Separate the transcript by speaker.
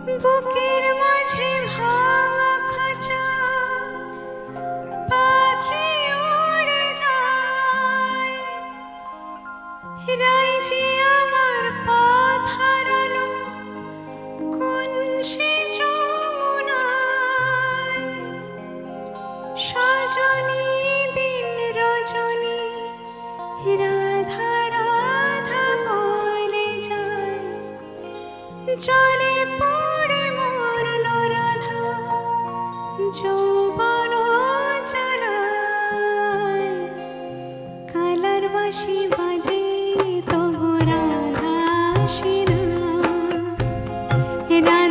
Speaker 1: বুকের মাঝে ভাঙা খাঁচা পাখি উড়ে যায়, রাইজি আমার পথ হারালো কোন সে যমুনায়। সজনী দিন রজনী রাধা রাধা বলে যায়, জলে পড়ে মরল রাধা যৌবন জ্বালায়। কালার বাঁশি বাজে তবু রাধা আসে না, রাধা